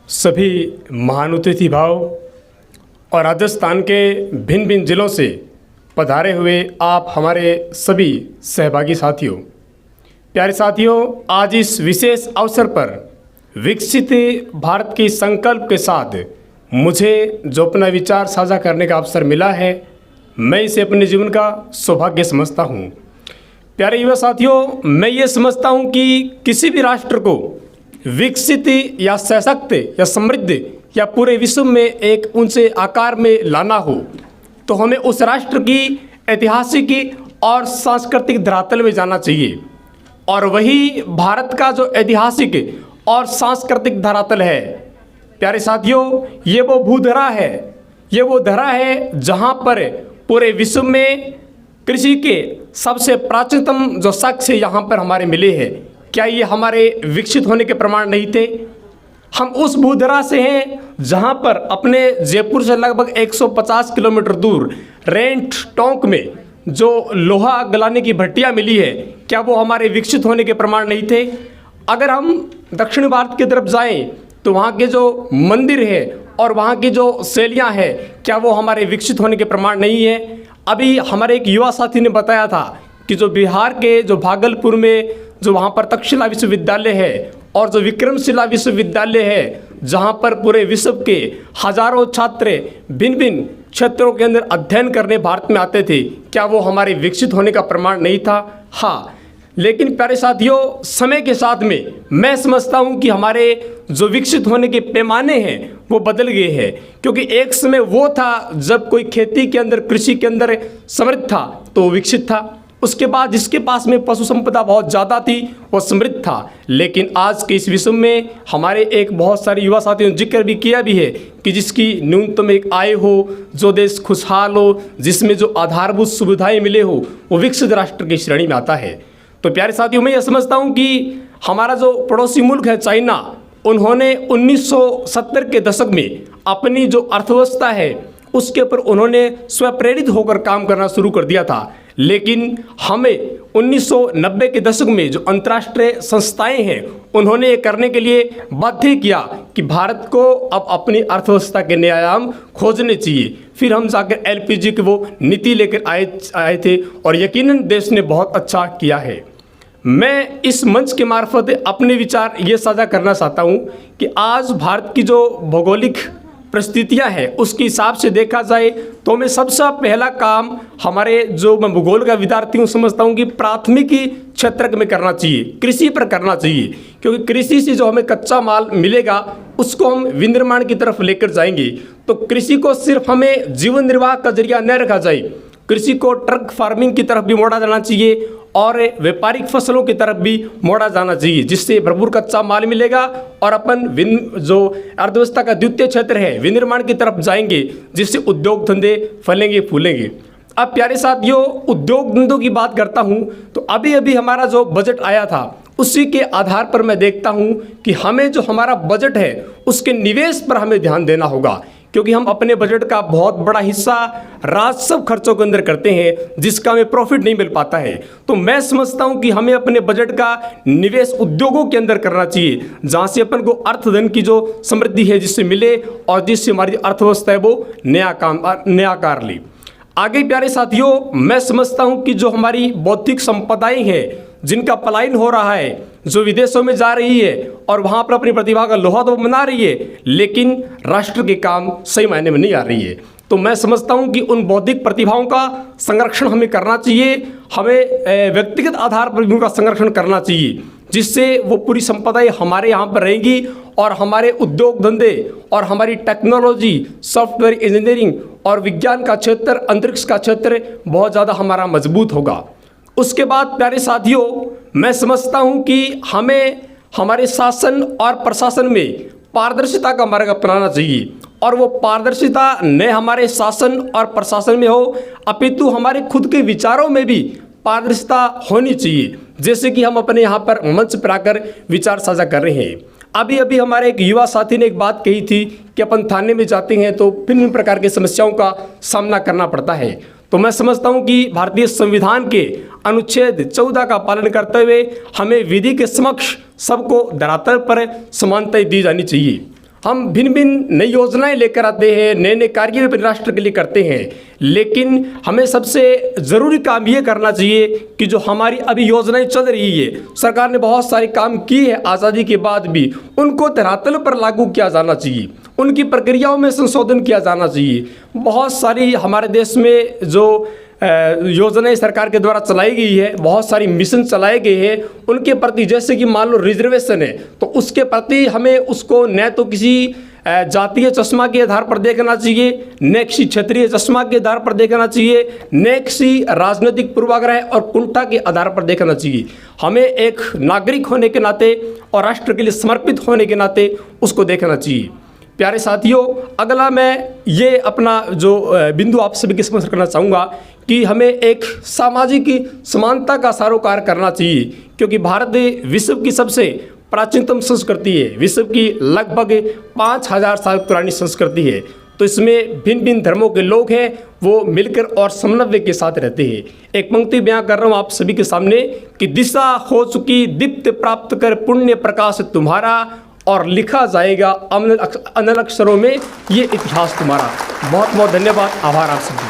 सभी महान अतिथि भाव और राजस्थान के भिन्न भिन्न जिलों से पधारे हुए आप हमारे सभी सहभागी साथियों, प्यारे साथियों, आज इस विशेष अवसर पर विकसित भारत के संकल्प के साथ मुझे जो अपना विचार साझा करने का अवसर मिला है, मैं इसे अपने जीवन का सौभाग्य समझता हूँ। प्यारे युवा साथियों, मैं ये समझता हूँ कि किसी भी राष्ट्र को विकसित या सशक्त या समृद्ध या पूरे विश्व में एक ऊंचे आकार में लाना हो तो हमें उस राष्ट्र की ऐतिहासिक और सांस्कृतिक धरातल में जाना चाहिए। और वही भारत का जो ऐतिहासिक और सांस्कृतिक धरातल है, प्यारे साथियों, ये वो भूधरा है, ये वो धरा है जहाँ पर पूरे विश्व में कृषि के सबसे प्राचीनतम जो साक्ष्य यहाँ पर हमारे मिले हैं। क्या ये हमारे विकसित होने के प्रमाण नहीं थे? हम उस भूधरा से हैं जहाँ पर अपने जयपुर से लगभग 150 किलोमीटर दूर रेंट टोंक में जो लोहा गलाने की भट्टियाँ मिली है, क्या वो हमारे विकसित होने के प्रमाण नहीं थे? अगर हम दक्षिण भारत की तरफ जाएं तो वहाँ के जो मंदिर है और वहाँ की जो शैलियाँ हैं, क्या वो हमारे विकसित होने के प्रमाण नहीं है? अभी हमारे एक युवा साथी ने बताया था कि जो बिहार के जो भागलपुर में जो वहाँ पर तक्षशिला विश्वविद्यालय है और जो विक्रमशिला विश्वविद्यालय है, जहाँ पर पूरे विश्व के हजारों छात्र भिन्न भिन्न क्षेत्रों के अंदर अध्ययन करने भारत में आते थे, क्या वो हमारे विकसित होने का प्रमाण नहीं था? हाँ, लेकिन प्यारे साथियों, समय के साथ में मैं समझता हूँ कि हमारे जो विकसित होने के पैमाने हैं वो बदल गए हैं। क्योंकि एक समय वो था जब कोई खेती के अंदर, कृषि के अंदर समृद्ध था तो वो विकसित था। उसके बाद जिसके पास में पशु संपदा बहुत ज़्यादा थी वो समृद्ध था। लेकिन आज के इस विश्व में हमारे एक बहुत सारे युवा साथियों ने जिक्र भी किया भी है कि जिसकी न्यूनतम एक आय हो, जो देश खुशहाल हो, जिसमें जो आधारभूत सुविधाएं मिले हो, वो विकसित राष्ट्र की श्रेणी में आता है। तो प्यारे साथियों, मैं ये समझता हूँ कि हमारा जो पड़ोसी मुल्क है चाइना, उन्होंने 1970 के दशक में अपनी जो अर्थव्यवस्था है उसके ऊपर उन्होंने स्वप्रेरित होकर काम करना शुरू कर दिया था। लेकिन हमें 1990 के दशक में जो अंतर्राष्ट्रीय संस्थाएं हैं उन्होंने ये करने के लिए बाध्य किया कि भारत को अब अपनी अर्थव्यवस्था के नए आयाम खोजने चाहिए। फिर हम जाकर एलपीजी की वो नीति लेकर आए थे और यकीनन देश ने बहुत अच्छा किया है। मैं इस मंच के मार्फत अपने विचार ये साझा करना चाहता हूँ कि आज भारत की जो भौगोलिक परिस्थितियाँ हैं उसके हिसाब से देखा जाए तो हमें सबसे पहला काम हमारे जो मैं भूगोल का विद्यार्थी हूँ समझता हूँ कि प्राथमिक क्षेत्र में करना चाहिए, कृषि पर करना चाहिए। क्योंकि कृषि से जो हमें कच्चा माल मिलेगा उसको हम विनिर्माण की तरफ लेकर जाएंगे। तो कृषि को सिर्फ हमें जीवन निर्वाह का जरिया न रखा जाए, कृषि को ट्रक फार्मिंग की तरफ भी मोड़ा जाना चाहिए और व्यापारिक फसलों की तरफ भी मोड़ा जाना चाहिए, जिससे भरपूर कच्चा माल मिलेगा और अपन जो अर्थव्यवस्था का द्वितीय क्षेत्र है विनिर्माण की तरफ जाएंगे, जिससे उद्योग धंधे फलेंगे फूलेंगे। अब प्यारे साथियों, उद्योग धंधों की बात करता हूं तो अभी अभी हमारा जो बजट आया था उसी के आधार पर मैं देखता हूं कि हमें जो हमारा बजट है उसके निवेश पर हमें ध्यान देना होगा। क्योंकि हम अपने बजट का बहुत बड़ा हिस्सा राजस्व खर्चों के अंदर करते हैं जिसका हमें प्रॉफिट नहीं मिल पाता है। तो मैं समझता हूं कि हमें अपने बजट का निवेश उद्योगों के अंदर करना चाहिए, जहां से अपन को अर्थधन की जो समृद्धि है जिससे मिले और जिससे हमारी अर्थव्यवस्था है वो नया आकार ले। आगे प्यारे साथियों, मैं समझता हूं कि जो हमारी बौद्धिक संपदाएं हैं जिनका पलायन हो रहा है, जो विदेशों में जा रही है और वहाँ पर अपनी प्रतिभा का लोहा तो बना रही है, लेकिन राष्ट्र के काम सही मायने में नहीं आ रही है। तो मैं समझता हूँ कि उन बौद्धिक प्रतिभाओं का संरक्षण हमें करना चाहिए, हमें व्यक्तिगत आधार पर भी उनका संरक्षण करना चाहिए, जिससे वो पूरी संपदाएं हमारे यहाँ पर रहेंगी और हमारे उद्योग धंधे और हमारी टेक्नोलॉजी, सॉफ्टवेयर इंजीनियरिंग और विज्ञान का क्षेत्र, अंतरिक्ष का क्षेत्र बहुत ज़्यादा हमारा मजबूत होगा। उसके बाद प्यारे साथियों, मैं समझता हूँ कि हमें हमारे शासन और प्रशासन में पारदर्शिता का मार्ग अपनाना चाहिए और वो पारदर्शिता न हमारे शासन और प्रशासन में हो अपितु हमारे खुद के विचारों में भी पारदर्शिता होनी चाहिए। जैसे कि हम अपने यहाँ पर मंच पर आकर विचार साझा कर रहे हैं। अभी अभी हमारे एक युवा साथी ने एक बात कही थी कि अपन थाने में जाते हैं तो भिन्न प्रकार की समस्याओं का सामना करना पड़ता है। तो मैं समझता हूं कि भारतीय संविधान के अनुच्छेद 14 का पालन करते हुए हमें विधि के समक्ष सबको धरातल पर समानता दी जानी चाहिए। हम भिन्न भिन्न नई योजनाएं लेकर आते हैं, नए नए कार्य भी राष्ट्र के लिए करते हैं, लेकिन हमें सबसे ज़रूरी काम ये करना चाहिए कि जो हमारी अभी योजनाएं चल रही है, सरकार ने बहुत सारे काम किए हैं आज़ादी के बाद भी, उनको धरातल पर लागू किया जाना चाहिए, उनकी प्रक्रियाओं में संशोधन किया जाना चाहिए। बहुत सारी हमारे देश में जो योजनाएं सरकार के द्वारा चलाई गई है, बहुत सारी मिशन चलाए गए हैं, उनके प्रति जैसे कि मान लो रिजर्वेशन है, तो उसके प्रति हमें उसको न तो किसी जातीय चश्मा के आधार पर देखना चाहिए, न किसी क्षेत्रीय चश्मा के आधार पर देखना चाहिए, न किसी राजनीतिक पूर्वाग्रह और कुंठा के आधार पर देखना चाहिए। हमें एक नागरिक होने के नाते और राष्ट्र के लिए समर्पित होने के नाते उसको देखना चाहिए। प्यारे साथियों, अगला मैं ये अपना जो बिंदु आप सभी के समक्ष करना चाहूँगा कि हमें एक सामाजिक समानता का सारोकार करना चाहिए, क्योंकि भारत विश्व की सबसे प्राचीनतम संस्कृति है, विश्व की लगभग 5000 साल पुरानी संस्कृति है। तो इसमें भिन्न भिन्न धर्मों के लोग हैं, वो मिलकर और समन्वय के साथ रहते हैं। एक पंक्ति बयां कर रहा हूँ आप सभी के सामने कि दिशा हो चुकी दीप्त प्राप्त कर पुण्य प्रकाश तुम्हारा, और लिखा जाएगा अनल अक्षरों में ये इतिहास तुम्हारा। बहुत बहुत धन्यवाद, आभार आप सभी।